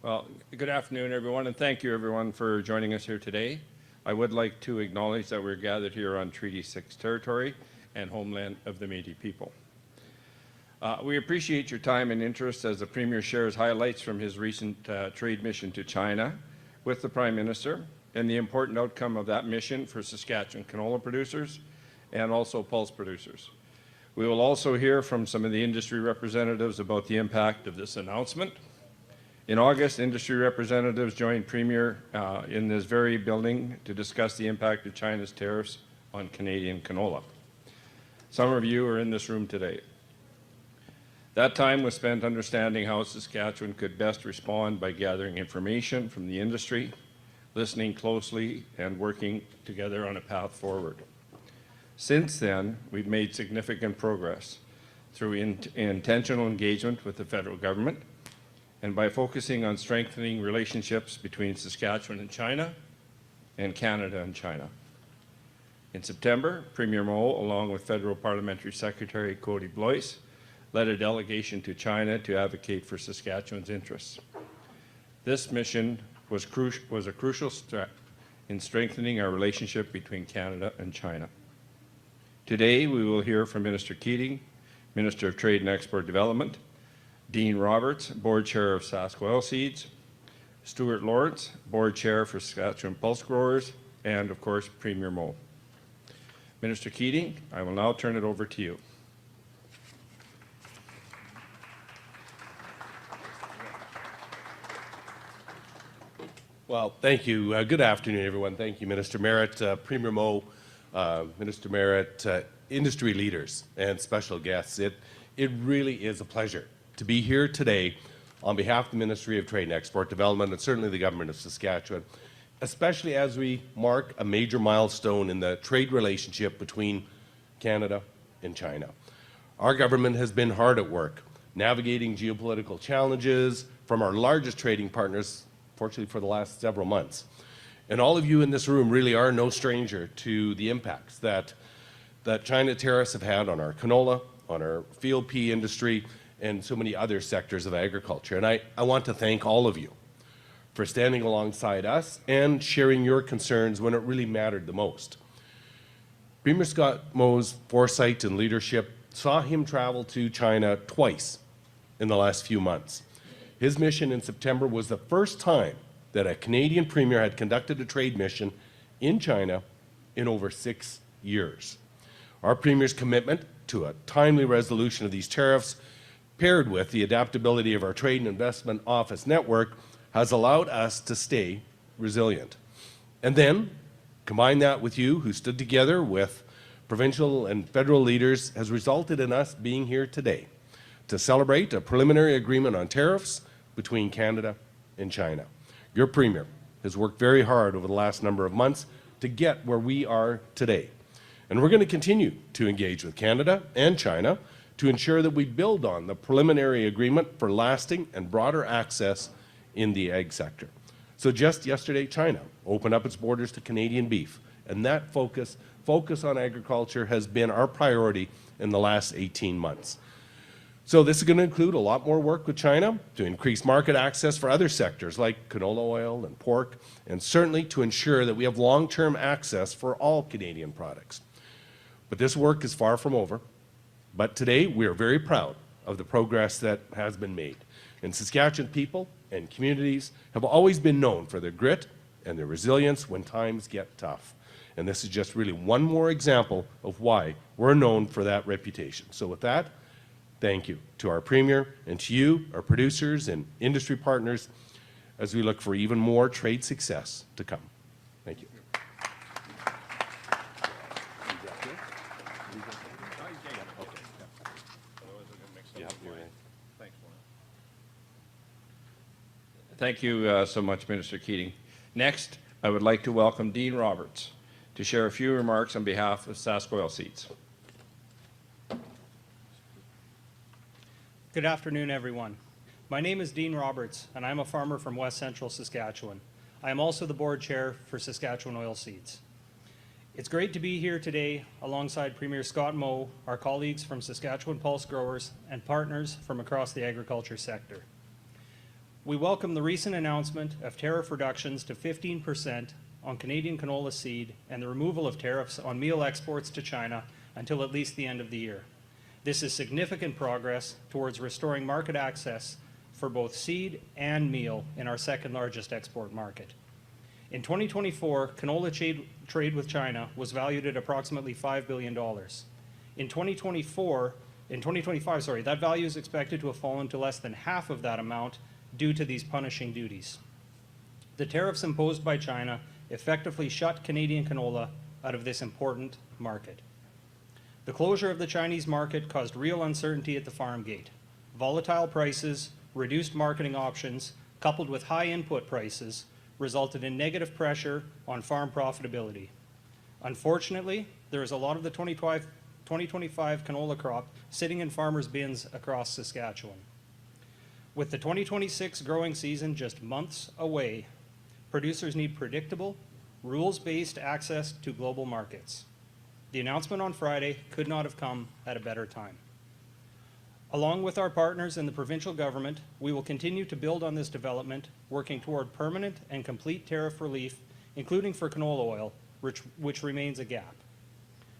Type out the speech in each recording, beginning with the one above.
Well, good afternoon, everyone, and thank you, everyone, for joining us here today. I would like to acknowledge that we're gathered here on Treaty 6 territory and homeland of the Métis people. We appreciate your time and interest as the Premier shares highlights from his recent trade mission to China with the Prime Minister and the important outcome of that mission for Saskatchewan canola producers and also pulse producers. We will also hear from some of the industry representatives about the impact of this announcement. In August, industry representatives joined Premier in this very building to discuss the impact of China's tariffs on Canadian canola. Some of you are in this room today. That time was spent understanding how Saskatchewan could best respond by gathering information from the industry, listening closely, and working together on a path forward. Since then, we've made significant progress through intentional engagement with the federal government and by focusing on strengthening relationships between Saskatchewan and China and Canada and China. In September, Premier Moe, along with Federal Parliamentary Secretary Cody Blois, led a delegation to China to advocate for Saskatchewan's interests. This mission was a crucial step in strengthening our relationship between Canada and China. Today, we will hear from Minister Kaeding, Minister of Trade and Export Development, Dean Roberts, Board Chair of SaskOilSeeds, Stuart Lawrence, Board Chair for Saskatchewan Pulse Growers, and of course, Premier Moe. Minister Kaeding, I will now turn it over to you. Well, thank you. Good afternoon, everyone. Thank you, Minister Merritt, Premier Moe, Minister Merritt, industry leaders, and special guests. It really is a pleasure to be here today on behalf of the Ministry of Trade and Export Development and certainly the Government of Saskatchewan, especially as we mark a major milestone in the trade relationship between Canada and China. Our government has been hard at work navigating geopolitical challenges from our largest trading partners, fortunately for the last several months. And all of you in this room really are no stranger to the impacts that China tariffs have had on our canola, on our field pea industry, and so many other sectors of agriculture. And I want to thank all of you for standing alongside us and sharing your concerns when it really mattered the most. Premier Scott Moe's foresight and leadership saw him travel to China twice in the last few months. His mission in September was the first time that a Canadian Premier had conducted a trade mission in China in over 6 years. Our Premier's commitment to a timely resolution of these tariffs, paired with the adaptability of our Trade and Investment Office network, has allowed us to stay resilient. And then, combine that with you, who stood together with provincial and federal leaders, has resulted in us being here today to celebrate a preliminary agreement on tariffs between Canada and China. Your Premier has worked very hard over the last number of months to get where we are today. And we're going to continue to engage with Canada and China to ensure that we build on the preliminary agreement for lasting and broader access in the ag sector. So just yesterday, China opened up its borders to Canadian beef, and that focus on agriculture has been our priority in the last 18 months. So this is going to include a lot more work with China to increase market access for other sectors like canola oil and pork, and certainly to ensure that we have long-term access for all Canadian products. But this work is far from over. But today, we are very proud of the progress that has been made. And Saskatchewan people and communities have always been known for their grit and their resilience when times get tough. And this is just really one more example of why we're known for that reputation. So with that, thank you to our Premier and to you, our producers and industry partners, as we look for even more trade success to come. Thank you. Thank you so much, Minister Kaeding. Next, I would like to welcome Dean Roberts to share a few remarks on behalf of SaskOilSeeds. Good afternoon, everyone. My name is Dean Roberts, and I'm a farmer from West Central Saskatchewan. I am also the board chair for Saskatchewan Oilseeds. It's great to be here today alongside Premier Scott Moe, our colleagues from Saskatchewan Pulse Growers, and partners from across the agriculture sector. We welcome the recent announcement of tariff reductions to 15% on Canadian canola seed and the removal of tariffs on meal exports to China until at least the end of the year. This is significant progress towards restoring market access for both seed and meal in our second largest export market. In 2024, canola trade with China was valued at approximately $5 billion. In 2025, that value is expected to have fallen to less than half of that amount due to these punishing duties. The tariffs imposed by China effectively shut Canadian canola out of this important market. The closure of the Chinese market caused real uncertainty at the farm gate. Volatile prices, reduced marketing options, coupled with high input prices, resulted in negative pressure on farm profitability. Unfortunately, there is a lot of the 2025 canola crop sitting in farmers' bins across Saskatchewan. With the 2026 growing season just months away, producers need predictable, rules-based access to global markets. The announcement on Friday could not have come at a better time. Along with our partners in the provincial government, we will continue to build on this development, working toward permanent and complete tariff relief, including for canola oil, which remains a gap.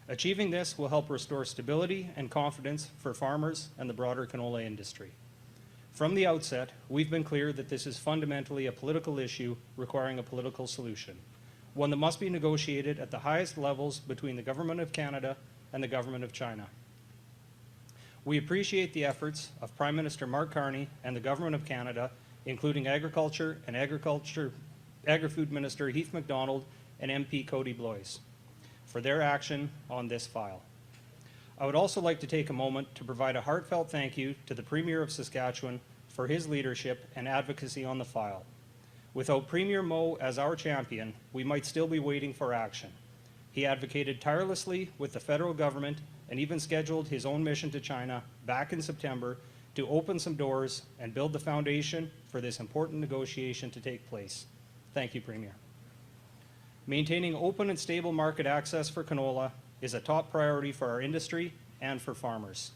Achieving this will help restore stability and confidence for farmers and the broader canola industry. From the outset, we've been clear that this is fundamentally a political issue requiring a political solution, one that must be negotiated at the highest levels between the Government of Canada and the Government of China. We appreciate the efforts of Prime Minister Mark Carney and the Government of Canada, including Agriculture and Agri-Food Minister Heath MacDonald and MP Cody Blois, for their action on this file. I would also like to take a moment to provide a heartfelt thank you to the Premier of Saskatchewan for his leadership and advocacy on the file. Without Premier Moe as our champion, we might still be waiting for action. He advocated tirelessly with the federal government and even scheduled his own mission to China back in September to open some doors and build the foundation for this important negotiation to take place. Thank you, Premier. Maintaining open and stable market access for canola is a top priority for our industry and for farmers.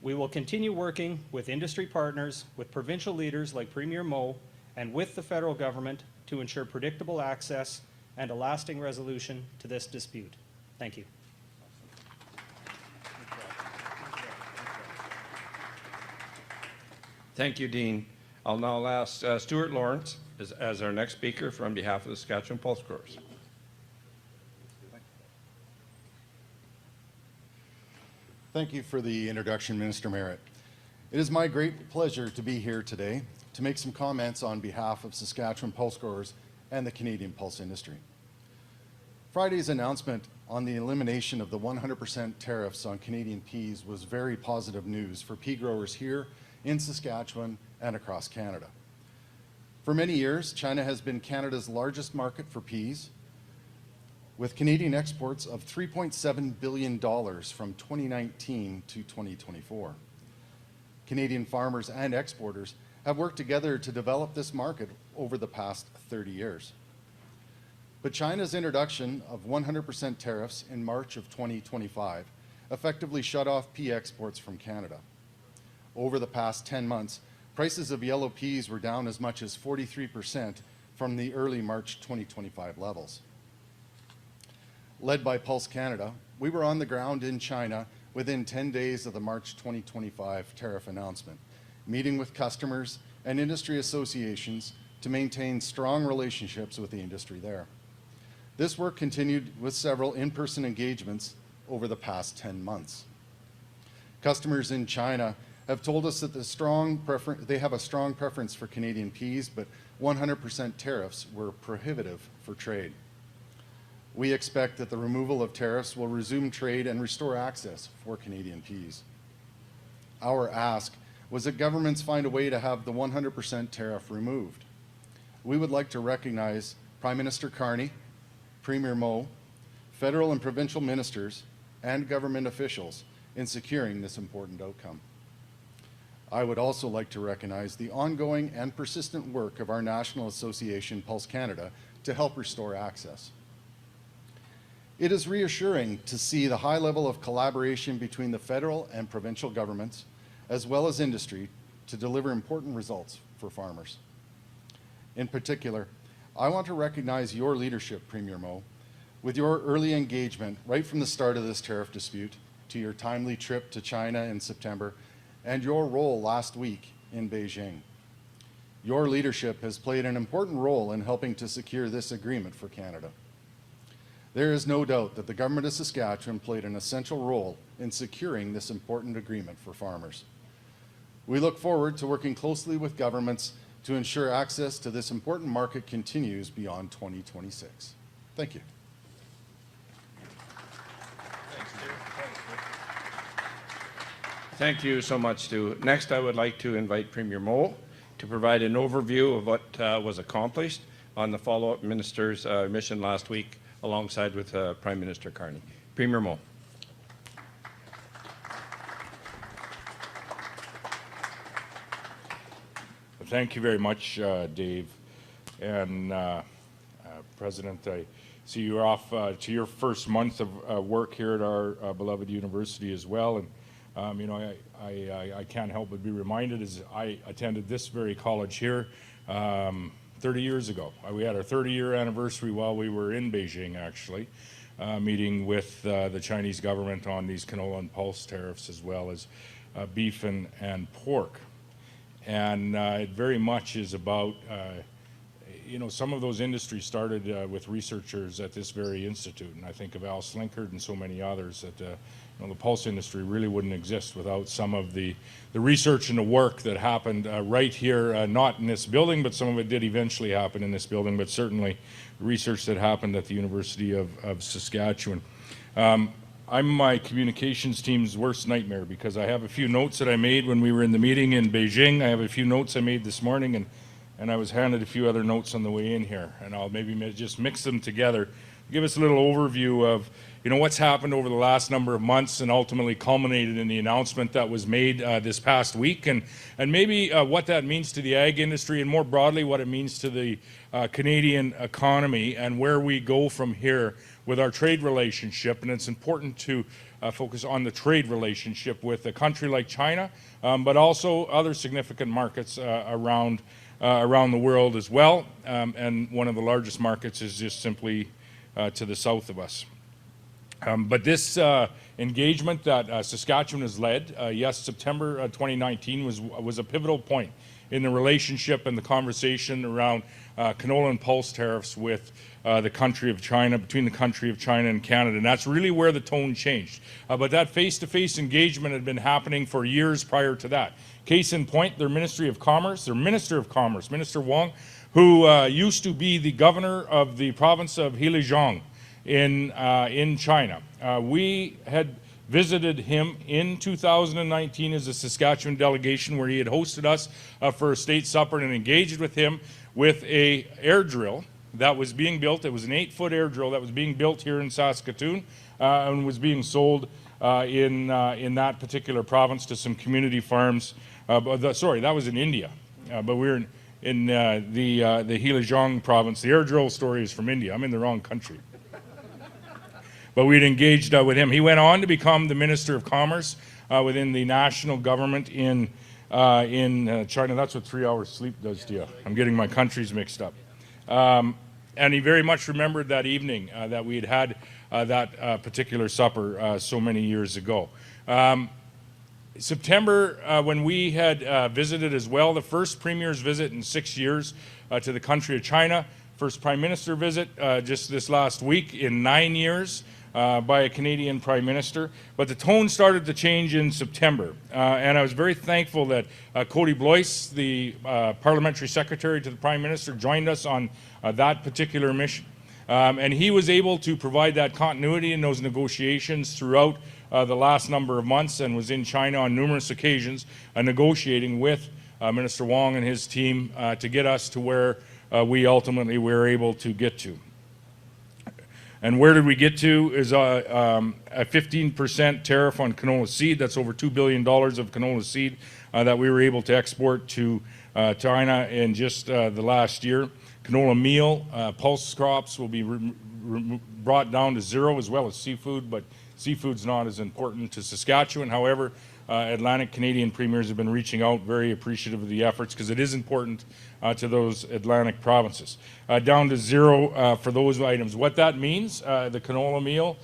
We will continue working with industry partners, with provincial leaders like Premier Moe, and with the federal government to ensure predictable access and a lasting resolution to this dispute. Thank you. Thank you, Dean. I'll now ask Stuart Lawrence as our next speaker on behalf of the Saskatchewan Pulse Growers. Thank you for the introduction, Minister Merritt. It is my great pleasure to be here today to make some comments on behalf of Saskatchewan Pulse Growers and the Canadian pulse industry. Friday's announcement on the elimination of the 100% tariffs on Canadian peas was very positive news for pea growers here in Saskatchewan and across Canada. For many years, China has been Canada's largest market for peas, with Canadian exports of $3.7 billion from 2019 to 2024. Canadian farmers and exporters have worked together to develop this market over the past 30 years. But China's introduction of 100% tariffs in March of 2025 effectively shut off pea exports from Canada. Over the past 10 months, prices of yellow peas were down as much as 43% from the early March 2025 levels. Led by Pulse Canada, we were on the ground in China within 10 days of the March 2025 tariff announcement, meeting with customers and industry associations to maintain strong relationships with the industry there. This work continued with several in-person engagements over the past 10 months. Customers in China have told us that they have a strong preference for Canadian peas, but 100% tariffs were prohibitive for trade. We expect that the removal of tariffs will resume trade and restore access for Canadian peas. Our ask was that governments find a way to have the 100% tariff removed. We would like to recognize Prime Minister Carney, Premier Moe, federal and provincial ministers, and government officials in securing this important outcome. I would also like to recognize the ongoing and persistent work of our national association, Pulse Canada, to help restore access. It is reassuring to see the high level of collaboration between the federal and provincial governments, as well as industry, to deliver important results for farmers. In particular, I want to recognize your leadership, Premier Moe, with your early engagement right from the start of this tariff dispute to your timely trip to China in September and your role last week in Beijing. Your leadership has played an important role in helping to secure this agreement for Canada. There is no doubt that the Government of Saskatchewan played an essential role in securing this important agreement for farmers. We look forward to working closely with governments to ensure access to this important market continues beyond 2026. Thank you. Thank you so much, Stu. Next, I would like to invite Premier Moe to provide an overview of what was accomplished on the follow-up minister's mission last week alongside with Prime Minister Carney. Premier Moe. Thank you very much, Dave. And President, I see you're off to your first month of work here at our beloved university as well. And you know, I can't help but be reminded as I attended this very college here 30 years ago. We had our 30-year anniversary while we were in Beijing, actually, meeting with the Chinese government on these canola and pulse tariffs, as well as beef and pork. And it very much is about, you know, some of those industries started with researchers at this very institute. And I think of Al Slinkard and so many others that, you know, the pulse industry really wouldn't exist without some of the research and the work that happened right here, not in this building, but some of it did eventually happen in this building, but certainly research that happened at the University of Saskatchewan. I'm my communications team's worst nightmare because I have a few notes that I made when we were in the meeting in Beijing. I have a few notes I made this morning, and I was handed a few other notes on the way in here, and I'll maybe just mix them together. Give us a little overview of, you know, what's happened over the last number of months and ultimately culminated in the announcement that was made this past week, and maybe what that means to the ag industry, and more broadly what it means to the Canadian economy and where we go from here with our trade relationship. And it's important to focus on the trade relationship with a country like China, but also other significant markets around the world as well. And one of the largest markets is just simply to the south of us. But this engagement that Saskatchewan has led, yes, September 2019 was a pivotal point in the relationship and the conversation around canola and pulse tariffs with the country of China, between the country of China and Canada. And that's really where the tone changed. But that face-to-face engagement had been happening for years prior to that. Case in point, their Ministry of Commerce, their Minister of Commerce, Minister Wong, who used to be the governor of the province of Heilongjiang in China. We had visited him in 2019 as a Saskatchewan delegation, where he had hosted us for a state supper and engaged with him with a air drill that was being built. It was an 8-foot air drill that was being built here in Saskatoon and was being sold in that particular province to some community farms. Sorry, that was in India, but we were in the Heilongjiang province. The air drill story is from India. I'm in the wrong country. But we'd engaged with him. He went on to become the Minister of Commerce within the national government in China. That's what 3 hours sleep does to you. I'm getting my countries mixed up. And he very much remembered that evening that we had that particular supper so many years ago. September, when we had visited as well, the first Premier's visit in 6 years to the country of China, first Prime Minister visit just this last week in 9 years by a Canadian Prime Minister. But the tone started to change in September. And I was very thankful that Cody Blois, the Parliamentary Secretary to the Prime Minister, joined us on that particular mission. And he was able to provide that continuity in those negotiations throughout the last number of months, and was in China on numerous occasions negotiating with Minister Wong and his team to get us to where we ultimately were able to get to. And where did we get to is a 15% tariff on canola seed. That's over $2 billion of canola seed that we were able to export to China in just the last year. Canola meal, pulse crops will be brought down to zero, as well as seafood, but seafood's not as important to Saskatchewan. However, Atlantic Canadian premiers have been reaching out, very appreciative of the efforts, because it is important to those Atlantic provinces. Down to zero for those items. What that means, the canola meal,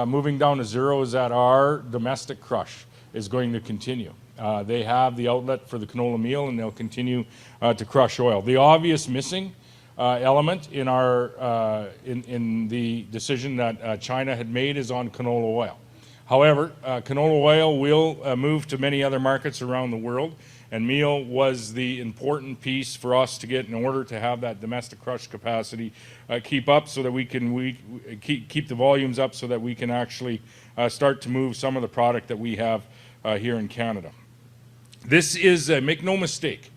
moving down to zero, is that our domestic crush is going to continue. They have the outlet for the canola meal, and they'll continue to crush oil. The obvious missing element in our in the decision that China had made is on canola oil. However, canola oil will move to many other markets around the world, and meal was the important piece for us to get in order to have that domestic crush capacity keep up, so that we can keep the volumes up, so that we can actually start to move some of the product that we have here in Canada. This is, make no mistake,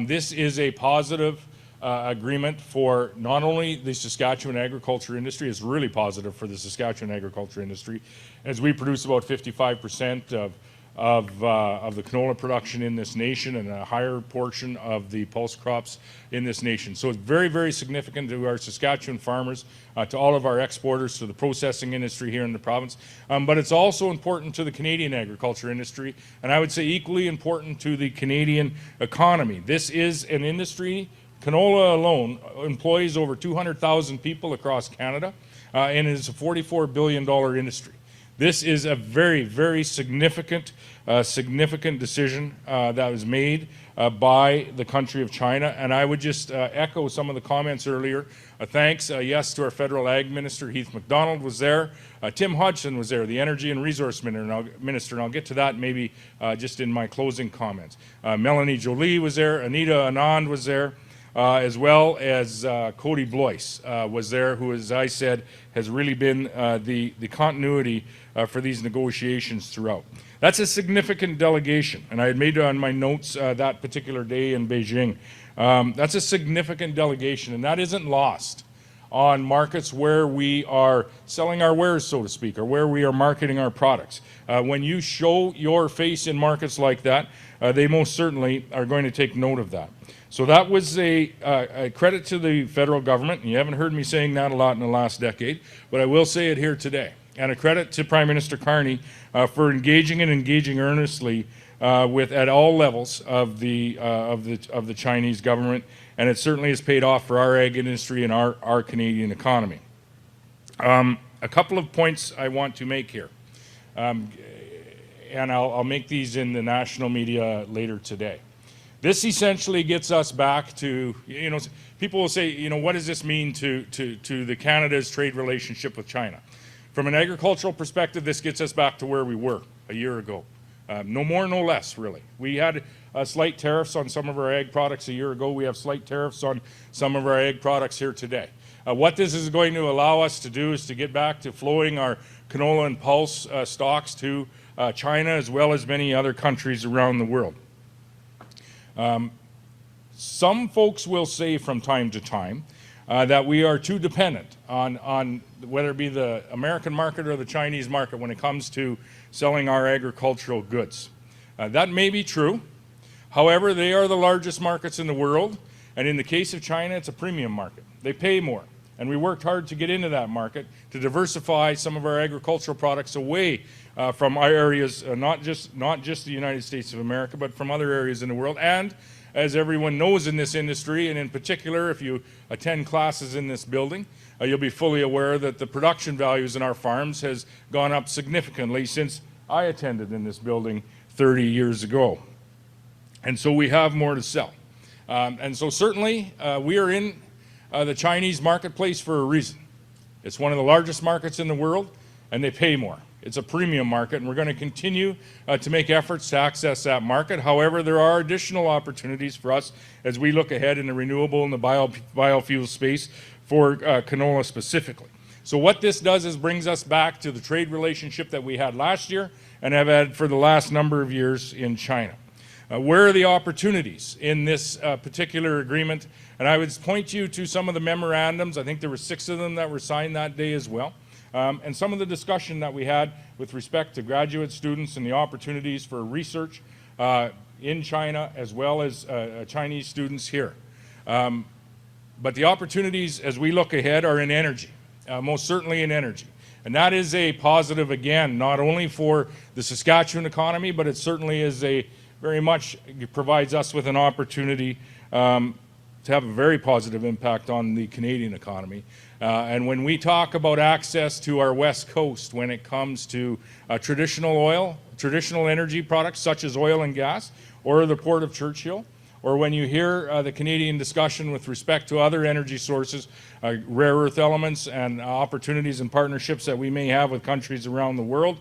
this is a positive agreement for not only the Saskatchewan agriculture industry. It's really positive for the Saskatchewan agriculture industry, as we produce about 55% of the canola production in this nation, and a higher portion of the pulse crops in this nation. So it's very, very significant to our Saskatchewan farmers, to all of our exporters, to the processing industry here in the province. But it's also important to the Canadian agriculture industry, and I would say equally important to the Canadian economy. This is an industry, canola alone employs over 200,000 people across Canada, and is a $44 billion industry. This is a very, very significant decision that was made by the country of China. And I would just echo some of the comments earlier. Thanks, yes, to our federal ag minister, Heath MacDonald was there. Tim Hodgson was there, the energy and resource minister, and I'll get to that maybe just in my closing comments. Melanie Jolie was there, Anita Anand was there. As well as Cody Blois was there, who, as I said, has really been the continuity for these negotiations throughout. That's a significant delegation, and I had made on my notes that particular day in Beijing. That's a significant delegation, and that isn't lost on markets where we are selling our wares, so to speak, or where we are marketing our products. When you show your face in markets like that, they most certainly are going to take note of that. So that was a credit to the federal government, and you haven't heard me saying that a lot in the last decade, but I will say it here today. And a credit to Prime Minister Carney for engaging earnestly at all levels of the Chinese government, and it certainly has paid off for our ag industry and our Canadian economy. A couple of points I want to make here, and I'll make these in the national media later today. This essentially gets us back to, people will say, what does this mean to the Canada's trade relationship with China? From an agricultural perspective, this gets us back to where we were a year ago. No more, no less, really. We had slight tariffs on some of our ag products a year ago. We have slight tariffs on some of our ag products here today. What this is going to allow us to do is to get back to flowing our canola and pulse stocks to China, as well as many other countries around the world. Some folks will say from time to time that we are too dependent on whether it be the American market or the Chinese market when it comes to selling our agricultural goods. That may be true. However, they are the largest markets in the world, and in the case of China, it's a premium market. They pay more, and we worked hard to get into that market to diversify some of our agricultural products away from our areas, not just the United States of America, but from other areas in the world. And as everyone knows in this industry, and in particular if you attend classes in this building, you'll be fully aware that the production values in our farms has gone up significantly since I attended in this building 30 years ago. And so we have more to sell. And so certainly we are in the Chinese marketplace for a reason. It's one of the largest markets in the world, and they pay more. It's a premium market, and we're going to continue to make efforts to access that market. However, there are additional opportunities for us as we look ahead in the renewable and the biofuel space for canola specifically. So what this does is brings us back to the trade relationship that we had last year and have had for the last number of years in China. Where are the opportunities in this particular agreement? And I would point you to some of the memorandums. I think there were 6 of them that were signed that day as well. And some of the discussion that we had with respect to graduate students and the opportunities for research in China, as well as Chinese students here. But the opportunities as we look ahead are in energy, most certainly in energy. And that is a positive, again, not only for the Saskatchewan economy, but it certainly is a very much provides us with an opportunity to have a very positive impact on the Canadian economy. And when we talk about access to our West Coast, when it comes to traditional oil, traditional energy products such as oil and gas, or the Port of Churchill, or when you hear the Canadian discussion with respect to other energy sources, rare earth elements and opportunities and partnerships that we may have with countries around the world,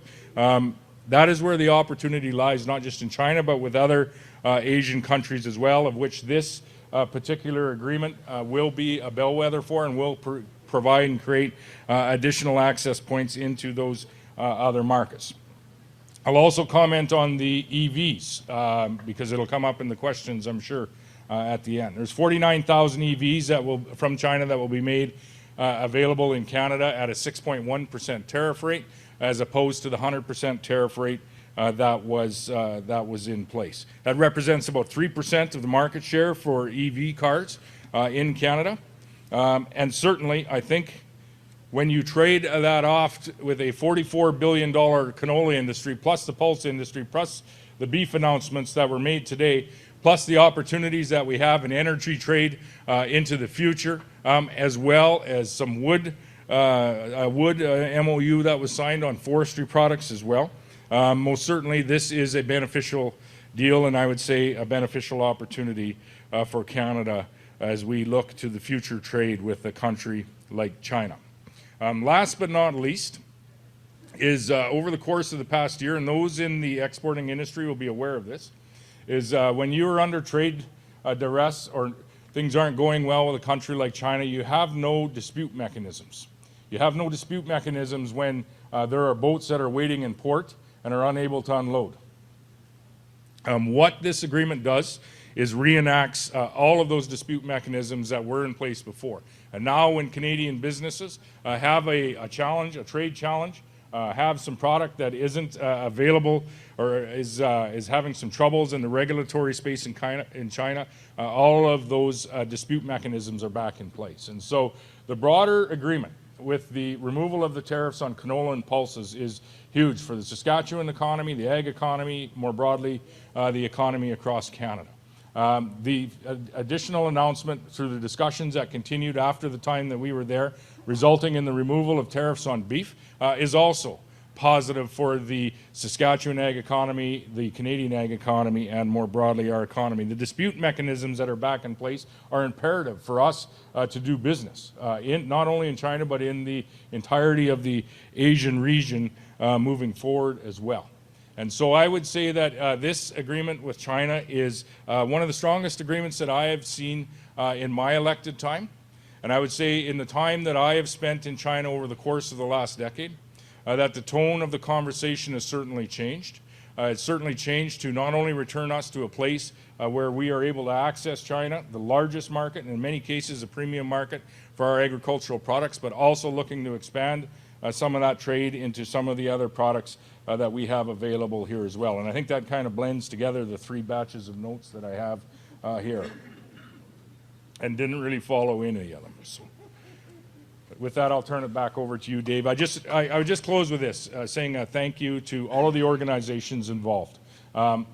that is where the opportunity lies, not just in China, but with other Asian countries as well, of which this particular agreement will be a bellwether for and will provide and create additional access points into those other markets. I'll also comment on the EVs because it'll come up in the questions, I'm sure, at the end. There's 49,000 EVs from China that will be made available in Canada at a 6.1% tariff rate, as opposed to the 100% tariff rate that was in place. That represents about 3% of the market share for EV cars in Canada. And certainly, I think when you trade that off with a $44 billion canola industry, plus the pulse industry, plus the beef announcements that were made today, plus the opportunities that we have in energy trade into the future, as well as some wood MOU that was signed on forestry products as well. Most certainly, this is a beneficial deal, and I would say a beneficial opportunity for Canada as we look to the future trade with a country like China. Last but not least is over the course of the past year, and those in the exporting industry will be aware of this, is when you are under trade duress or things aren't going well with a country like China, you have no dispute mechanisms. You have no dispute mechanisms when there are boats that are waiting in port and are unable to unload. What this agreement does is reenacts all of those dispute mechanisms that were in place before. And now when Canadian businesses have a challenge, a trade challenge, have some product that isn't available or is having some troubles in the regulatory space in China, all of those dispute mechanisms are back in place. And so the broader agreement with the removal of the tariffs on canola and pulses is huge for the Saskatchewan economy, the ag economy, more broadly, the economy across Canada. The additional announcement through the discussions that continued after the time that we were there, resulting in the removal of tariffs on beef, is also positive for the Saskatchewan ag economy, the Canadian ag economy, and more broadly our economy. The dispute mechanisms that are back in place are imperative for us to do business, not only in China, but in the entirety of the Asian region moving forward as well. And so I would say that this agreement with China is one of the strongest agreements that I have seen in my elected time. And I would say in the time that I have spent in China over the course of the last decade, that the tone of the conversation has certainly changed. It's certainly changed to not only return us to a place where we are able to access China, the largest market, and in many cases a premium market for our agricultural products, but also looking to expand some of that trade into some of the other products that we have available here as well. And I think that kind of blends together the three batches of notes that I have here. And didn't really follow any of them. So with that, I'll turn it back over to you, Dave. I would just close with this, saying a thank you to all of the organizations involved,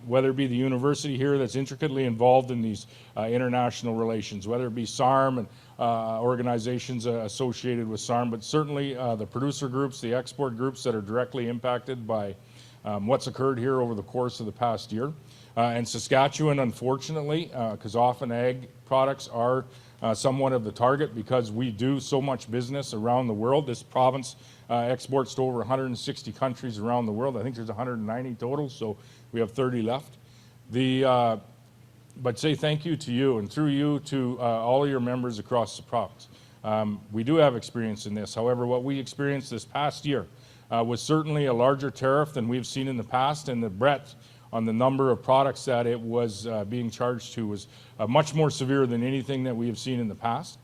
whether it be the university here that's intricately involved in these international relations, whether it be SARM and organizations associated with SARM, but certainly the producer groups, the export groups that are directly impacted by what's occurred here over the course of the past year. And Saskatchewan, unfortunately, because often ag products are somewhat of the target because we do so much business around the world. This province exports to over 160 countries around the world. I think there's 190 total, so we have 30 left. But say thank you to you, and through you to all of your members across the province. We do have experience in this. However, what we experienced this past year was certainly a larger tariff than we've seen in the past, and the breadth on the number of products that it was being charged to was much more severe than anything that we have seen in the past.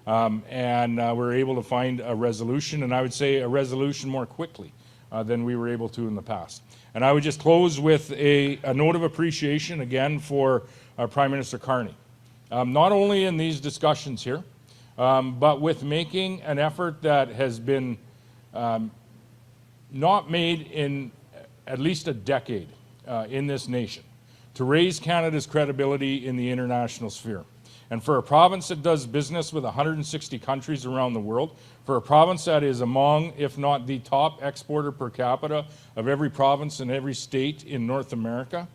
And we're able to find a resolution, and I would say a resolution more quickly than we were able to in the past. And I would just close with a note of appreciation again for Prime Minister Carney. Not only in these discussions here, but with making an effort that has been not made in at least a decade in this nation to raise Canada's credibility in the international sphere. And for a province that does business with 160 countries around the world, for a province that is among, if not the top exporter per capita of every province and every state in North America,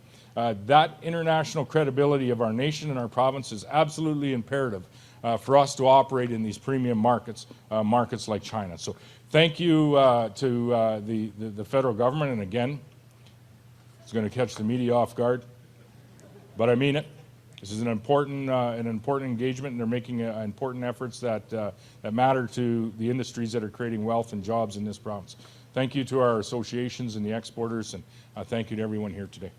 that international credibility of our nation and our province is absolutely imperative for us to operate in these premium markets, markets like China. So thank you to the federal government, and again, it's going to catch the media off guard, but I mean it. This is an important engagement, and they're making important efforts that matter to the industries that are creating wealth and jobs in this province. Thank you to our associations and the exporters, and thank you to everyone here today.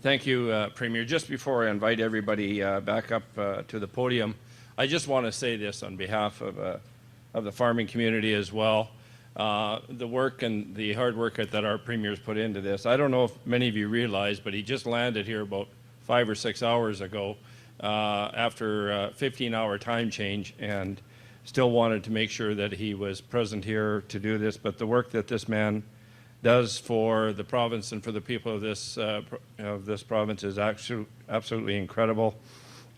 Thank you, Premier. Just before I invite everybody back up to the podium, I just want to say this on behalf of the farming community as well. The work and the hard work that our Premier's put into this. I don't know if many of you realize, but he just landed here about 5 or 6 hours ago after a 15-hour time change, and still wanted to make sure that he was present here to do this. But the work that this man does for the province and for the people of this province is absolutely incredible.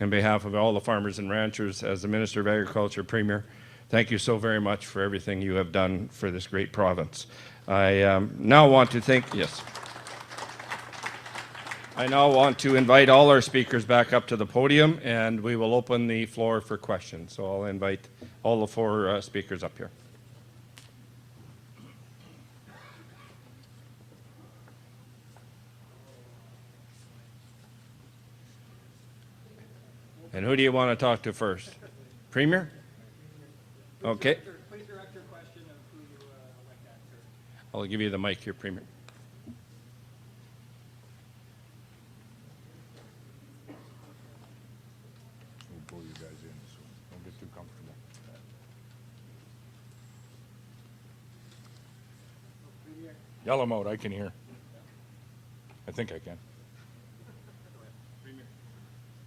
On behalf of all the farmers and ranchers, as the Minister of Agriculture, Premier, thank you so very much for everything you have done for this great province. I now want to invite all our speakers back up to the podium, and we will open the floor for questions. So I'll invite all the 4 speakers up here. And who do you want to talk to first? Premier? Okay. Please direct your question of who you like to answer. I'll give you the mic here, Premier. We'll pull you guys in, so don't get too comfortable. Yell 'em out, I can hear. I think I can.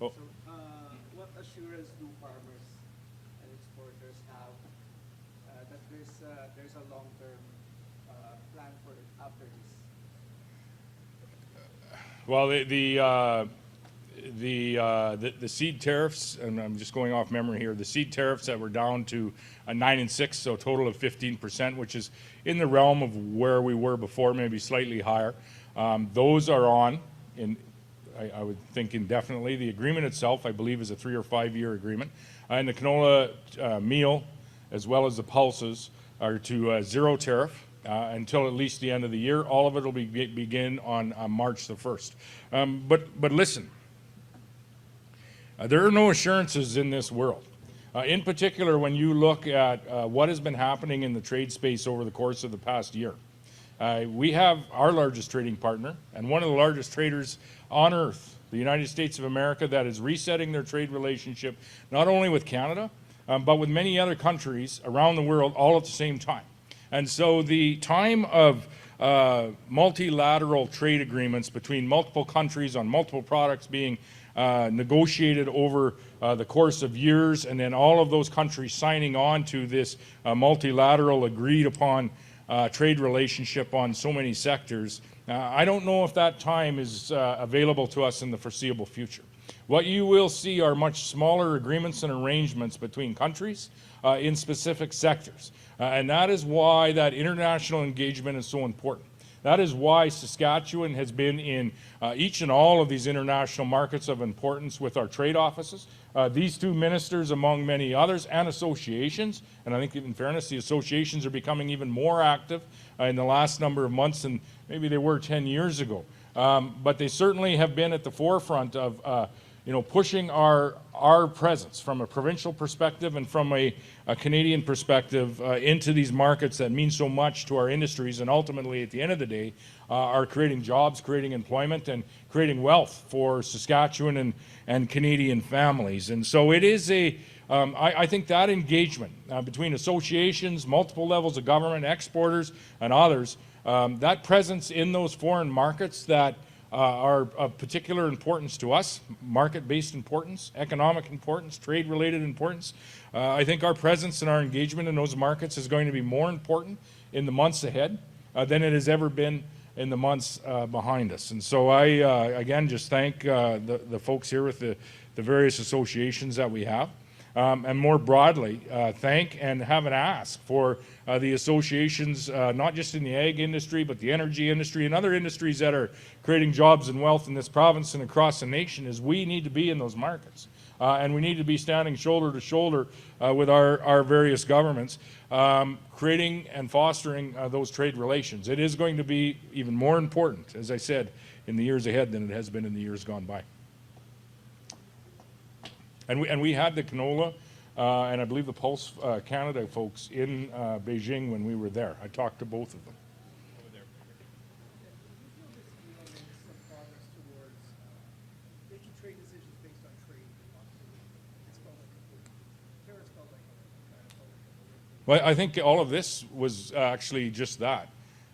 Oh. What assurance do farmers and exporters have that there's a long-term plan for after this? Well, the seed tariffs, and I'm just going off memory here, the seed tariffs that were down to 9 and 6, so a total of 15%, which is in the realm of where we were before, maybe slightly higher. Those are on, I would think indefinitely. The agreement itself, I believe, is a 3 or 5 year agreement. And the canola meal, as well as the pulses, are to 0 tariff until at least the end of the year. All of it will begin on March the 1st. But listen, there are no assurances in this world. In particular, when you look at what has been happening in the trade space over the course of the past year. We have our largest trading partner and one of the largest traders on earth, the United States of America, that is resetting their trade relationship not only with Canada, but with many other countries around the world all at the same time. And so the time of multilateral trade agreements between multiple countries on multiple products being negotiated over the course of years, and then all of those countries signing on to this multilateral agreed upon trade relationship on so many sectors, I don't know if that time is available to us in the foreseeable future. What you will see are much smaller agreements and arrangements between countries in specific sectors. And that is why that international engagement is so important. That is why Saskatchewan has been in each and all of these international markets of importance with our trade offices. These 2 ministers, among many others, and associations, and I think in fairness, the associations are becoming even more active in the last number of months than maybe they were 10 years ago. But they certainly have been at the forefront of pushing our presence from a provincial perspective and from a Canadian perspective into these markets that mean so much to our industries, and ultimately at the end of the day are creating jobs, creating employment, and creating wealth for Saskatchewan and Canadian families. And so it is I think that engagement between associations, multiple levels of government, exporters, and others, that presence in those foreign markets that are of particular importance to us, market-based importance, economic importance, trade-related importance. I think our presence and our engagement in those markets is going to be more important in the months ahead than it has ever been in the months behind us. And so I, again, just thank the folks here with the various associations that we have. And more broadly, thank and have an ask for the associations, not just in the ag industry, but the energy industry and other industries that are creating jobs and wealth in this province and across the nation, is we need to be in those markets. And we need to be standing shoulder to shoulder with our various governments, creating and fostering those trade relations. It is going to be even more important, as I said, in the years ahead than it has been in the years gone by. And we had the canola and I believe the Pulse Canada folks in Beijing when we were there. I talked to both of them. Making trade decisions based on trade, it's felt like tariffs felt like Well, I think all of this was actually just that.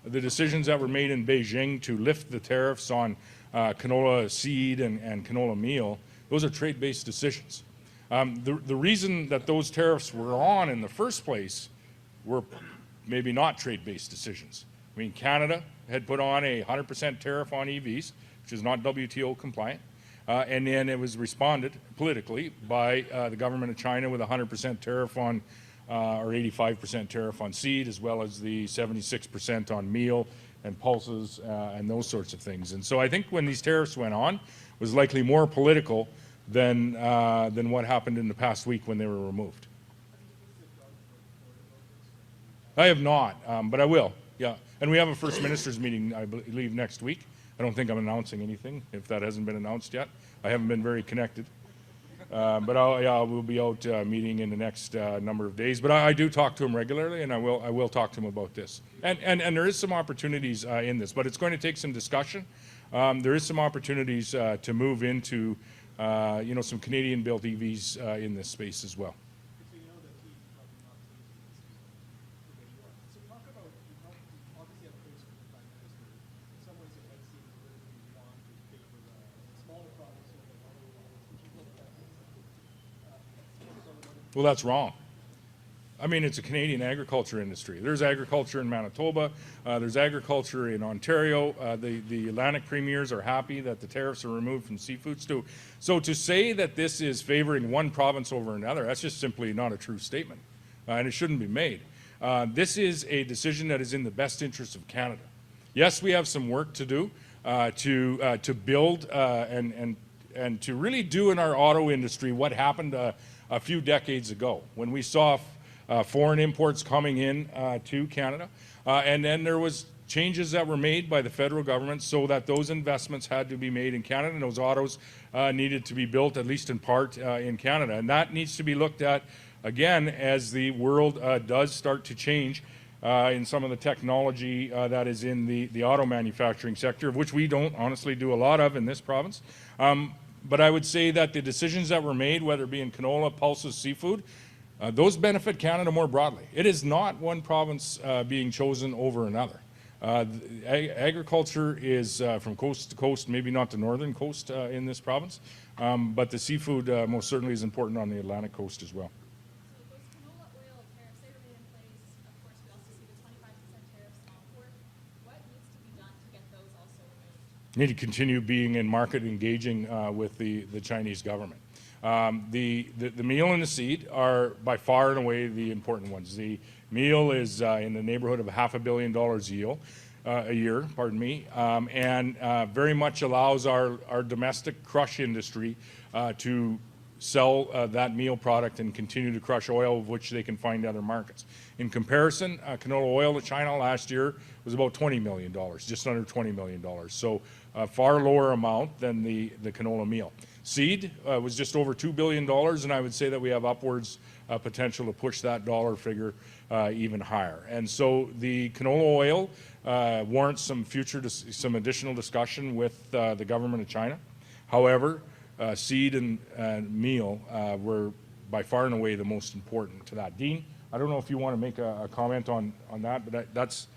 The decisions that were made in Beijing to lift the tariffs on canola seed and canola meal, those are trade-based decisions. The reason that those tariffs were on in the first place were maybe not trade-based decisions. I mean, Canada had put on a 100% tariff on EVs, which is not WTO compliant, and then it was responded politically by the government of China with a 100% tariff on, or 85% tariff on seed, as well as the 76% on meal and pulses and those sorts of things. And so I think when these tariffs went on, it was likely more political than what happened in the past week when they were removed. I have not, but I will, yeah. And we have a First Minister's meeting, I believe, next week. I don't think I'm announcing anything, if that hasn't been announced yet. I haven't been very connected. But we'll be out meeting in the next number of days. But I do talk to him regularly, and I will talk to him about this. And there is some opportunities in this, but it's going to take some discussion. There is some opportunities to move into some Canadian-built EVs in this space as well. So you know that he's probably not the way you are. So talk about, you obviously have a place for the Prime Minister. In some ways it might seem politically wrong to favor smaller products over other products. Would you look at that? Well, that's wrong. I mean, it's a Canadian agriculture industry. There's agriculture in Manitoba. There's agriculture in Ontario. The Atlantic premiers are happy that the tariffs are removed from seafoods too. So to say that this is favoring one province over another, that's just simply not a true statement, and it shouldn't be made. This is a decision that is in the best interest of Canada. Yes, we have some work to do to build and to really do in our auto industry what happened a few decades ago when we saw foreign imports coming in to Canada, and then there was changes that were made by the federal government so that those investments had to be made in Canada, and those autos needed to be built, at least in part, in Canada. And that needs to be looked at again as the world does start to change in some of the technology that is in the auto manufacturing sector, of which we don't honestly do a lot of in this province. But I would say that the decisions that were made, whether it be in canola, pulses, seafood, those benefit Canada more broadly. It is not one province being chosen over another. Agriculture is from coast to coast, maybe not the northern coast in this province, but the seafood most certainly is important on the Atlantic coast as well. So those canola oil tariffs, they remain in place. Of course, we also see the 25% tariffs on pork. What needs to be done to get those also removed? Need to continue being in market engaging with the Chinese government. The meal and the seed are by far and away the important ones. The meal is in the neighborhood of $500 million a year, pardon me, and very much allows our domestic crush industry to sell that meal product and continue to crush oil, of which they can find other markets. In comparison, canola oil to China last year was about $20 million, just under $20 million. So a far lower amount than the canola meal. Seed was just over $2 billion, and I would say that we have upwards potential to push that dollar figure even higher. And so the canola oil warrants some additional discussion with the government of China. However, seed and meal were by far and away the most important to that. Dean, I don't know if you want to make a comment on that, but that's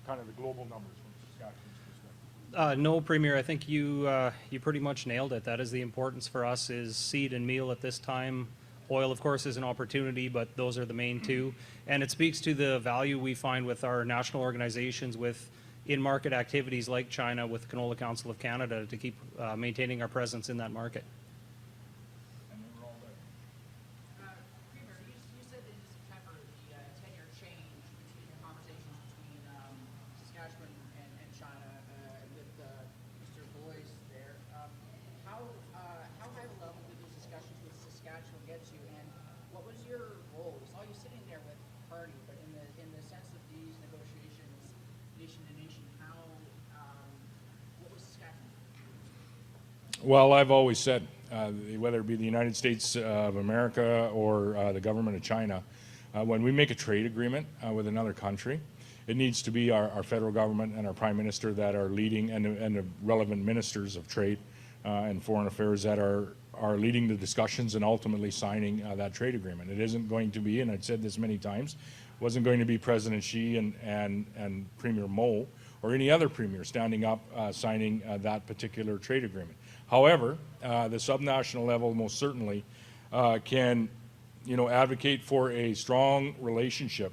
kind of the global numbers from Saskatchewan's perspective. No, Premier, I think you pretty much nailed it. That is the importance for us is seed and meal at this time. Oil, of course, is an opportunity, but those are the main two. And it speaks to the value we find with our national organizations with in-market activities like China with Canola Council of Canada to keep maintaining our presence in that market. Premier, you said that in September the tenure changed between the conversations between Saskatchewan and China with Mr. Boyce there. How high a level did those discussions with Saskatchewan get to, and what was your role? We saw you sitting there with Party, but in the sense of these negotiations, nation to nation, what was Saskatchewan? Well, I've always said, whether it be the United States of America or the government of China, when we make a trade agreement with another country, it needs to be our federal government and our prime minister that are leading, and the relevant ministers of trade and foreign affairs that are leading the discussions and ultimately signing that trade agreement. It isn't going to be, and I've said this many times, wasn't going to be President Xi and Premier Moe or any other premier standing up signing that particular trade agreement. However, the subnational level most certainly can, advocate for a strong relationship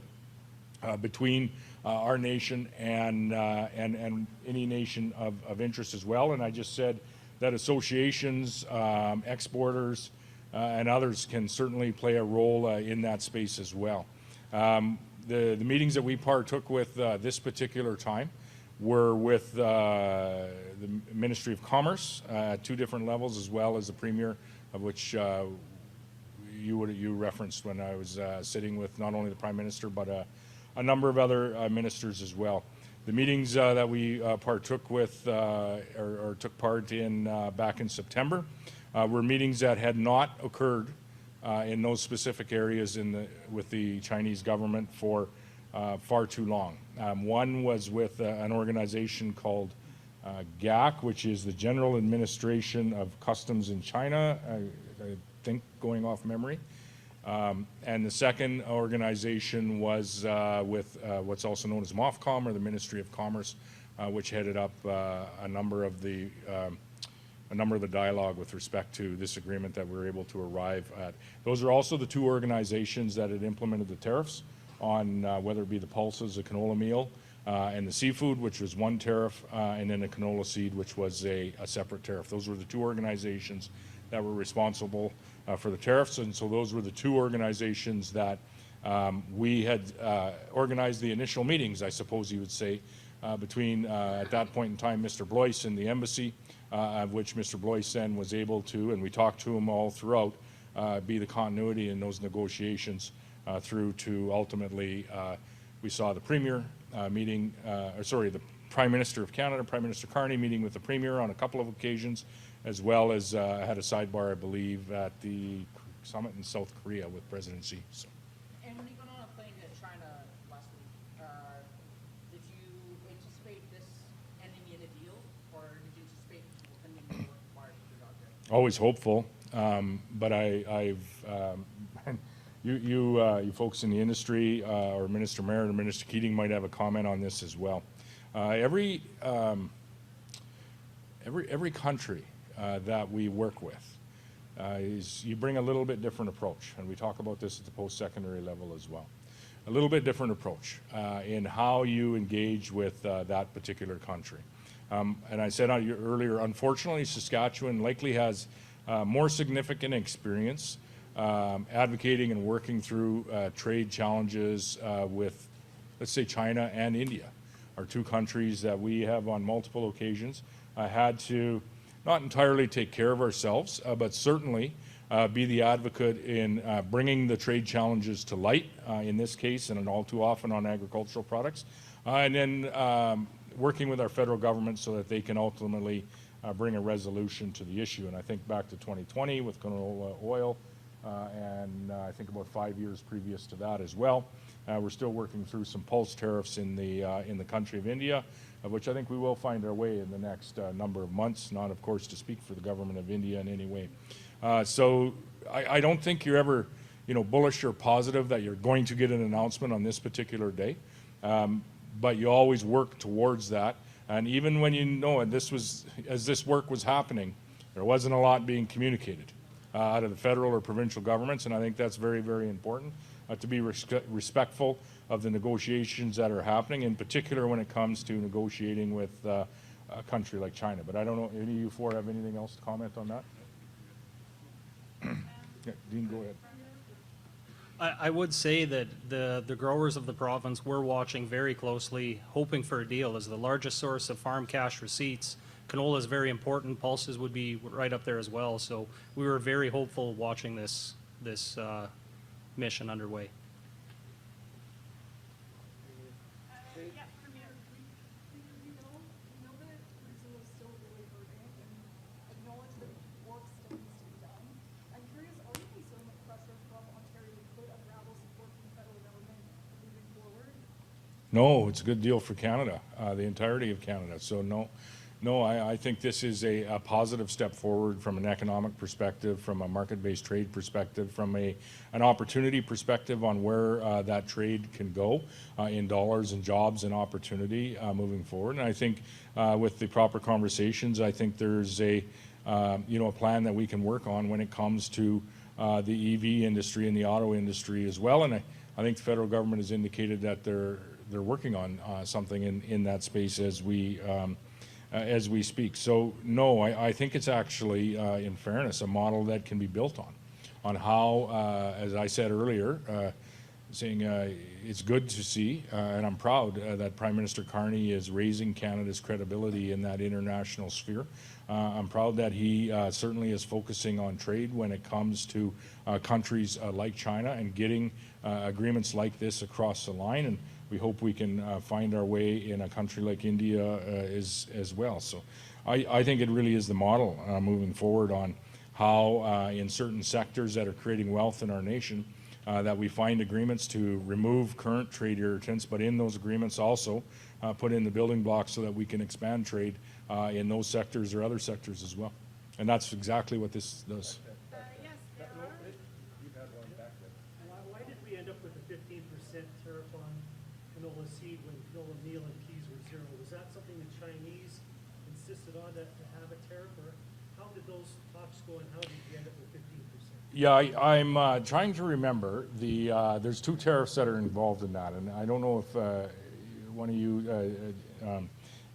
between our nation and any nation of interest as well. And I just said that associations, exporters, and others can certainly play a role in that space as well. The meetings that we partook with this particular time were with the Ministry of Commerce at two different levels, as well as the Premier, of which you referenced when I was sitting with not only the Prime Minister but a number of other ministers as well. The meetings that we partook with or took part in back in September were meetings that had not occurred in those specific areas with the Chinese government for far too long. One was with an organization called GAC, which is the General Administration of Customs in China, I think, going off memory. And the second organization was with what's also known as MOFCOM, or the Ministry of Commerce, which headed up a number of the dialogue with respect to this agreement that we were able to arrive at. Those are also the two organizations that had implemented the tariffs on whether it be the pulses, the canola meal, and the seafood, which was one tariff, and then the canola seed, which was a separate tariff. Those were the two organizations that were responsible for the tariffs, and so those were the two organizations that we had organized the initial meetings, I suppose you would say, between, at that point in time, Mr. Blois and the embassy, of which Mr. Blois then was able to, and we talked to him all throughout, be the continuity in those negotiations through to ultimately, we saw the Premier meeting, the Prime Minister of Canada, Prime Minister Carney, meeting with the Premier on a couple of occasions, as well as had a sidebar, I believe, at the summit in South Korea with President Xi. So. And when you got on a plane to China last week, did you anticipate this ending in a deal, or did you anticipate ending more prior to your out there? Always hopeful, but you folks in the industry, or Minister Merritt or Minister Kaeding might have a comment on this as well. Every country that we work with you bring a little bit different approach, and we talk about this at the post-secondary level as well. A little bit different approach in how you engage with that particular country. And I said earlier, unfortunately, Saskatchewan likely has more significant experience advocating and working through trade challenges with, let's say, China and India, are two countries that we have on multiple occasions had to not entirely take care of ourselves, but certainly be the advocate in bringing the trade challenges to light, in this case, and all too often on agricultural products, and then working with our federal government so that they can ultimately bring a resolution to the issue. And I think back to 2020 with canola oil, and I think about 5 years previous to that as well. We're still working through some pulse tariffs in the country of India, of which I think we will find our way in the next number of months, not of course to speak for the government of India in any way. So I don't think you're ever bullish or positive that you're going to get an announcement on this particular day, but you always work towards that And even when as this work was happening, there wasn't a lot being communicated out of the federal or provincial governments, and I think that's very, very important to be respectful of the negotiations that are happening, in particular when it comes to negotiating with a country like China. But I don't know, any of you four have anything else to comment on that? Yeah, Dean, go ahead. I would say that the growers of the province were watching very closely, hoping for a deal. As the largest source of farm cash receipts, canola is very important. Pulses would be right up there as well. So we were very hopeful watching this mission underway. Yeah, Premier, we know that Brazil is still really hurting and acknowledge that work still needs to be done. I'm curious, are you concerned with pressure from Ontario could unravel support from the federal government moving forward? No, it's a good deal for Canada, the entirety of Canada. So no, I think this is a positive step forward from an economic perspective, from a market-based trade perspective, from an opportunity perspective on where that trade can go in dollars and jobs and opportunity moving forward. And I think with the proper conversations, I think there's a plan that we can work on when it comes to the EV industry and the auto industry as well. And I think the federal government has indicated that they're working on something in that space as we speak. So no, I think it's actually, in fairness, a model that can be built on how, as I said earlier, saying it's good to see, and I'm proud that Prime Minister Carney is raising Canada's credibility in that international sphere. I'm proud that he certainly is focusing on trade when it comes to countries like China and getting agreements like this across the line. And we hope we can find our way in a country like India as well. So I think it really is the model moving forward on how in certain sectors that are creating wealth in our nation that we find agreements to remove current trade irritants, but in those agreements also put in the building blocks so that we can expand trade in those sectors or other sectors as well. And that's exactly what this does. Yes, there are. Why did we end up with a 15% tariff on canola seed when canola meal and peas were zero? Was that something the Chinese insisted on to have a tariff, or how did those talks go and how did we end up with 15%? Yeah, I'm trying to remember. There's two tariffs that are involved in that, and I don't know if one of you,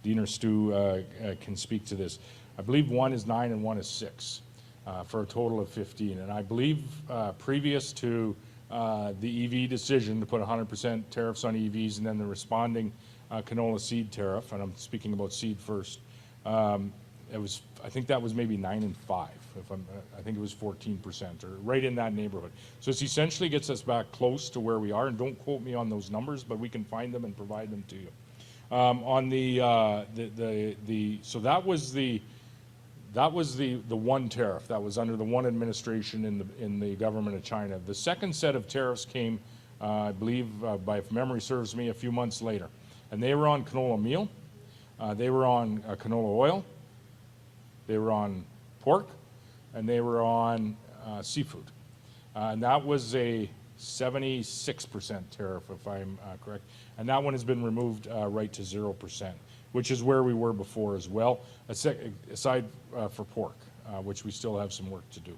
Dean or Stu, can speak to this. I believe one is 9 and one is 6 for a total of 15. And I believe previous to the EV decision to put 100% tariffs on EVs and then the responding canola seed tariff, and I'm speaking about seed first, I think that was maybe 9 and 5. I think it was 14% or right in that neighborhood. So it essentially gets us back close to where we are, and don't quote me on those numbers, but we can find them and provide them to you. On so that was the one tariff that was under the one administration in the government of China. The second set of tariffs came, I believe, if memory serves me, a few months later, and they were on canola meal, they were on canola oil, they were on pork, and they were on seafood. And that was a 76% tariff, if I'm correct. And that one has been removed right to 0%, which is where we were before as well, aside for pork, which we still have some work to do.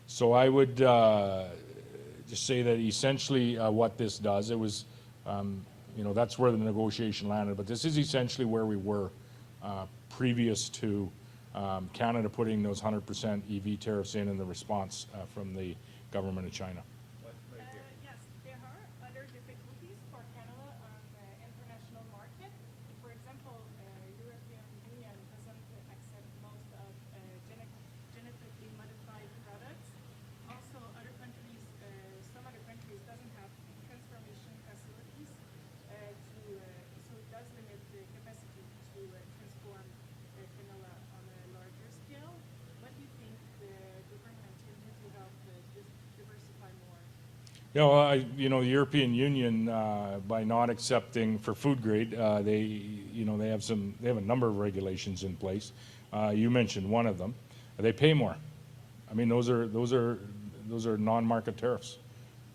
So I would just say that essentially what this does, it was, that's where the negotiation landed, but this is essentially where we were previous to Canada putting those 100% EV tariffs in and the response from the government of China. Yes, there are other difficulties for Canada on the international market. For example, European Union doesn't accept most of genetically modified products. Also, other countries, some other countries doesn't have transformation facilities, so it does limit the capacity to transform canola on a larger scale. What do you think the government can do to help diversify more? The European Union, by not accepting for food grade, they have a number of regulations in place. You mentioned one of them. They pay more. I mean, those are non-market tariffs.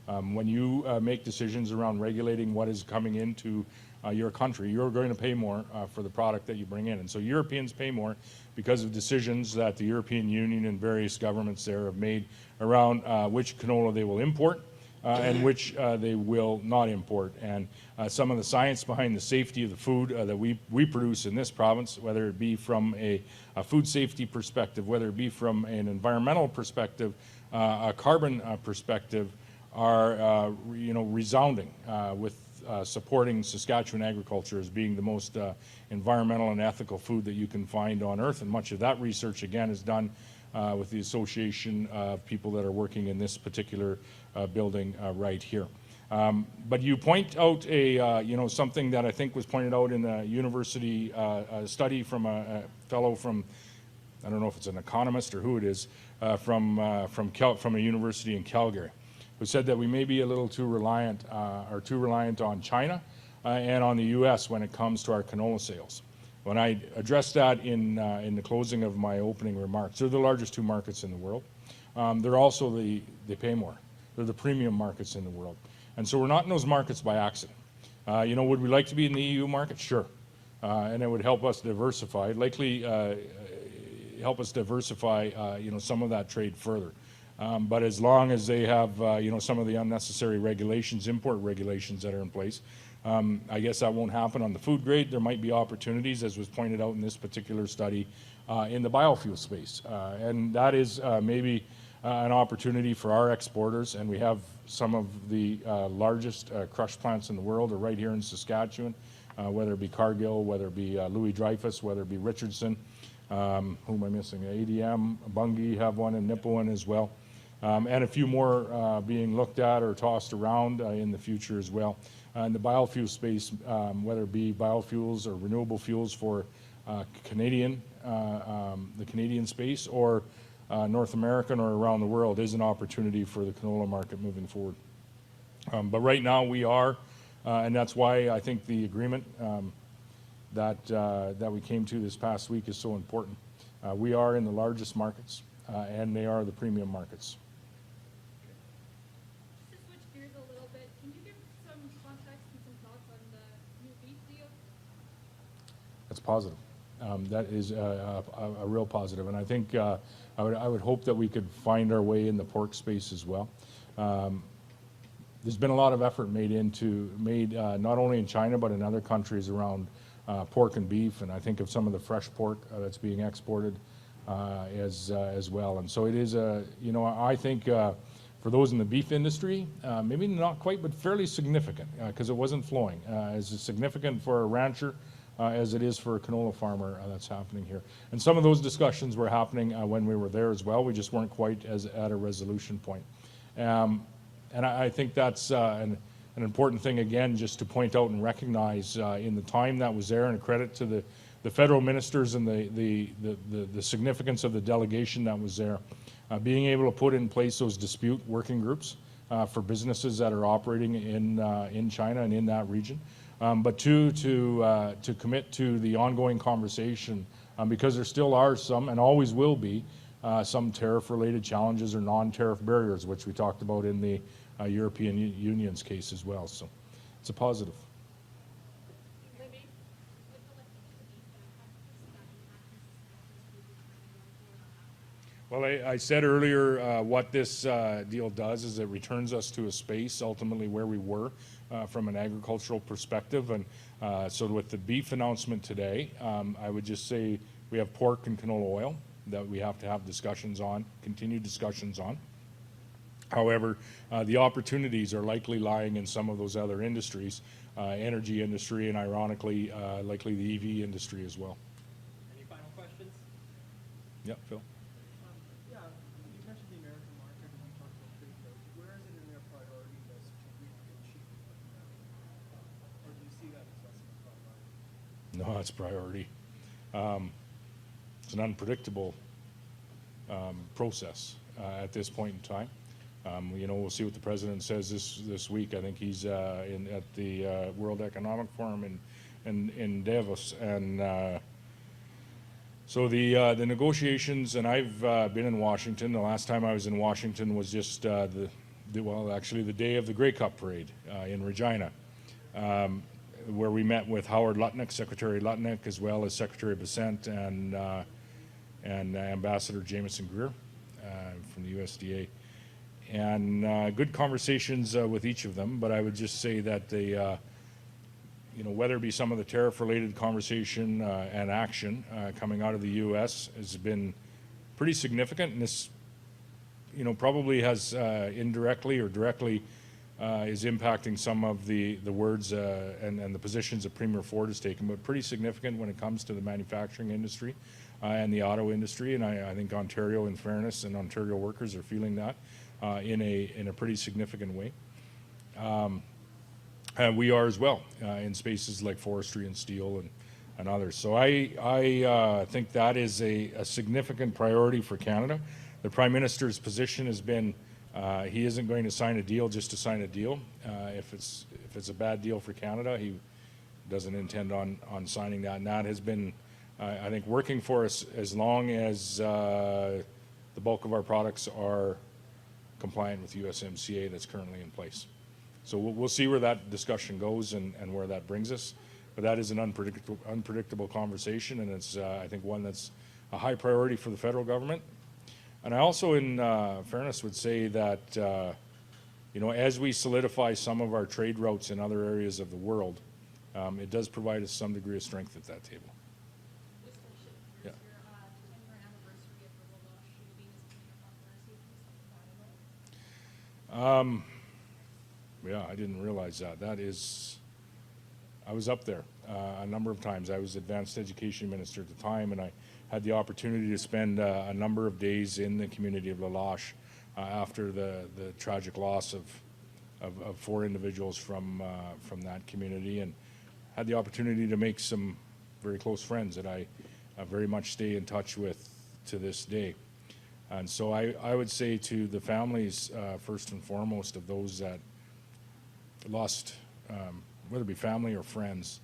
When you make decisions around regulating what is coming into your country, you're going to pay more for the product that you bring in. And so Europeans pay more because of decisions that the European Union and various governments there have made around which canola they will import and which they will not import. And some of the science behind the safety of the food that we produce in this province, whether it be from a food safety perspective, whether it be from an environmental perspective, a carbon perspective, are resounding with supporting Saskatchewan agriculture as being the most environmental and ethical food that you can find on earth. And much of that research, again, is done with the association of people that are working in this particular building right here. But you point out something that I think was pointed out in a university study from a fellow from, I don't know if it's an economist or who it is, from a university in Calgary, who said that we may be a little too reliant on China and on the U.S. when it comes to our canola sales. When I addressed that in the closing of my opening remarks, they're the largest two markets in the world. They're also they pay more. They're the premium markets in the world. And so we're not in those markets by accident. Would we like to be in the EU market? Sure. And it would help us diversify, likely help us diversify, some of that trade further. But as long as they have, some of the unnecessary regulations, import regulations that are in place, I guess that won't happen on the food grade. There might be opportunities, as was pointed out in this particular study, in the biofuel space. And that is maybe an opportunity for our exporters. And we have some of the largest crush plants in the world are right here in Saskatchewan, whether it be Cargill, whether it be Louis Dreyfus, whether it be Richardson. Who am I missing? ADM, Bunge have one, and Nipawin as well. And a few more being looked at or tossed around in the future as well. In the biofuel space, whether it be biofuels or renewable fuels for the Canadian space, or North American or around the world, is an opportunity for the canola market moving forward. But right now we are, and that's why I think the agreement that we came to this past week is so important. We are in the largest markets, and they are the premium markets. Just to switch gears a little bit, can you give some context and some thoughts on the new beef deal? That's positive. That is a real positive, and I think I would hope that we could find our way in the pork space as well. There's been a lot of effort made not only in China but in other countries around pork and beef, and I think of some of the fresh pork that's being exported as well. And so it is I think for those in the beef industry, maybe not quite, but fairly significant, because it wasn't flowing. As significant for a rancher as it is for a canola farmer that's happening here. And some of those discussions were happening when we were there as well. We just weren't quite at a resolution point. And I think that's an important thing, again, just to point out and recognize in the time that was there, and a credit to the federal ministers and the significance of the delegation that was there, being able to put in place those dispute working groups for businesses that are operating in China and in that region. But to commit to the ongoing conversation, because there still are some, and always will be, some tariff-related challenges or non-tariff barriers, which we talked about in the European Union's case as well. So it's a positive. Libby, with the lifting of the beef ban, Well, I said earlier what this deal does is it returns us to a space ultimately where we were from an agricultural perspective. And so with the beef announcement today, I would just say we have pork and canola oil that we have to have discussions on, continued discussions on. However, the opportunities are likely lying in some of those other industries, energy industry, and ironically, likely the EV industry as well. Any final questions? Yep, Phil. Yeah, you mentioned the American market and you talked about trade flows. Where is it in their priority list to really get cheap right now? Or do you see that as less of a priority? No, it's priority. It's an unpredictable process at this point in time. We'll see what the president says this week. I think he's at the World Economic Forum in Davos, and so the negotiations. And I've been in Washington. The last time I was in Washington was just actually the day of the Grey Cup parade in Regina. where we met with Howard Lutnick, Secretary Lutnick, as well as Secretary Besant and Ambassador Jameson Greer from the USDA. And good conversations with each of them, but I would just say that they, you know, whether it be some of the tariff-related conversation and action coming out of the U.S. has been pretty significant, and this, you know, probably has indirectly or directly is impacting some of the words and the positions that Premier Ford has taken, but pretty significant when it comes to the manufacturing industry and the auto industry. And I think Ontario, in fairness, and Ontario workers are feeling that in a pretty significant way. And we are as well in spaces like forestry and steel and others. So I think that is a significant priority for Canada. The Prime Minister's position has been he isn't going to sign a deal just to sign a deal. If it's a bad deal for Canada, he doesn't intend on signing that. And that has been, I think, working for us as long as the bulk of our products are compliant with USMCA that's currently in place. So we'll see where that discussion goes and where that brings us. But that is an unpredictable conversation, and it's, I think, one that's a high priority for the federal government. And I also, in fairness, would say that, you know, as we solidify some of our trade routes in other areas of the world, it does provide us some degree of strength at that table. This will shift Yeah. gears here, 10-year anniversary of the Lala shooting is coming up on Thursday. Can you talk about it? Yeah, I didn't realize that. That is, I was up there a number of times. I was advanced education minister at the time, and I had the opportunity to spend a number of days in the community of La Loche after the tragic loss of 4 individuals from that community, and had the opportunity to make some very close friends that I very much stay in touch with to this day. And so I would say to the families, first and foremost, of those that lost, whether it be family or friends,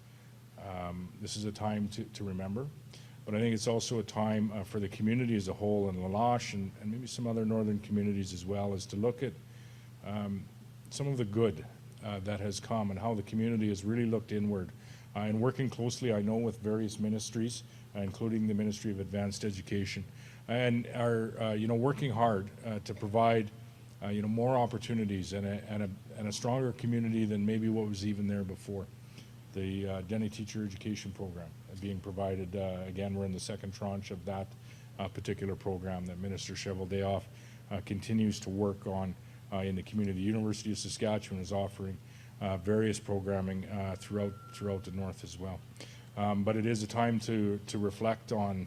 this is a time to remember. But I think it's also a time for the community as a whole in La Loche and maybe some other northern communities as well, is to look at some of the good that has come and how the community has really looked inward. And working closely, I know, with various ministries, including the Ministry of Advanced Education, and are you know, working hard to provide you know, more opportunities and a stronger community than maybe what was even there before. The Denny Teacher Education Program being provided, again, we're in the second tranche of that particular program that Minister Cheveldayoff continues to work on in the community. The University of Saskatchewan is offering various programming throughout the north as well. But it is a time to reflect on,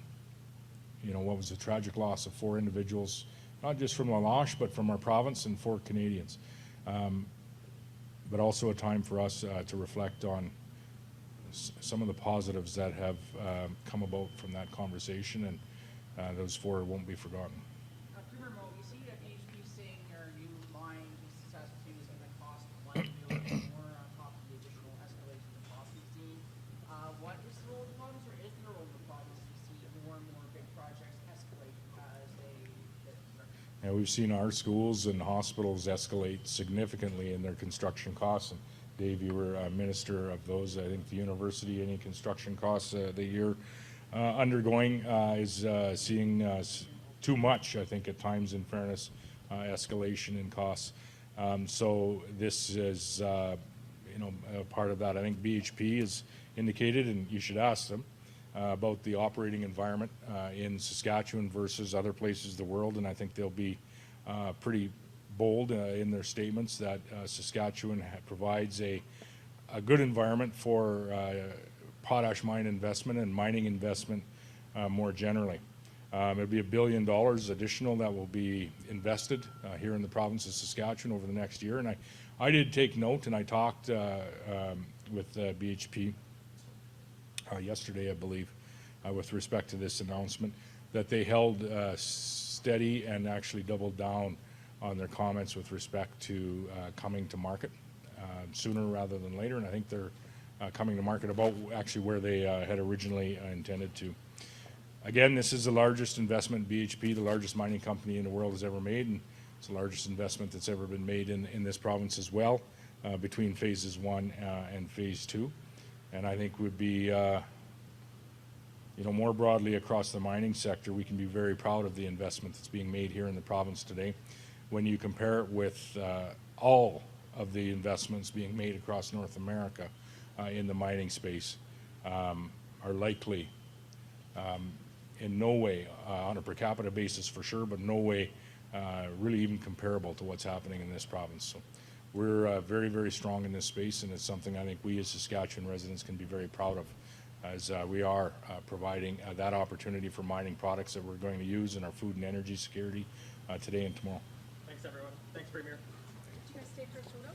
you know, what was the tragic loss of 4 individuals, not just from La Loche, but from our province and 4 Canadians. But also a time for us to reflect on some of the positives that have come about from that conversation, and those 4 won't be forgotten. Premier Moe, we see that BHP saying their new line in Saskatoon is going to cost $1 billion more on top of the additional escalation of costs we've seen. What is the role of the province, or is there a role of the province to see more and more big projects escalate as they get? And we've seen our schools and hospitals escalate significantly in their construction costs. And Dave, you were a minister of those. I think the university, any construction costs that you're undergoing is seeing too much, I think, at times, in fairness, escalation in costs. So this is, you know, a part of that. I think BHP has indicated, and you should ask them, about the operating environment in Saskatchewan versus other places of the world, and I think they'll be pretty bold in their statements that Saskatchewan provides a good environment for potash mine investment and mining investment more generally. It'll be $1 billion additional that will be invested here in the province of Saskatchewan over the next year, and I did take note, and I talked with BHP yesterday, I believe, with respect to this announcement, that they held steady and actually doubled down on their comments with respect to coming to market sooner rather than later, and I think they're coming to market about actually where they had originally intended to. Again, this is the largest investment BHP, the largest mining company in the world, has ever made, and it's the largest investment that's ever been made in this province as well, between phases 1 and phase 2. And I think would be, more broadly across the mining sector, we can be very proud of the investment that's being made here in the province today. When you compare it with all of the investments being made across North America in the mining space, are likely in no way, on a per capita basis for sure, but no way really even comparable to what's happening in this province. So we're very, very strong in this space, and it's something I think we as Saskatchewan residents can be very proud of, as we are providing that opportunity for mining products that we're going to use in our food and energy security today and tomorrow. Thanks, everyone. Thanks, Premier. Do you guys stay for a photo?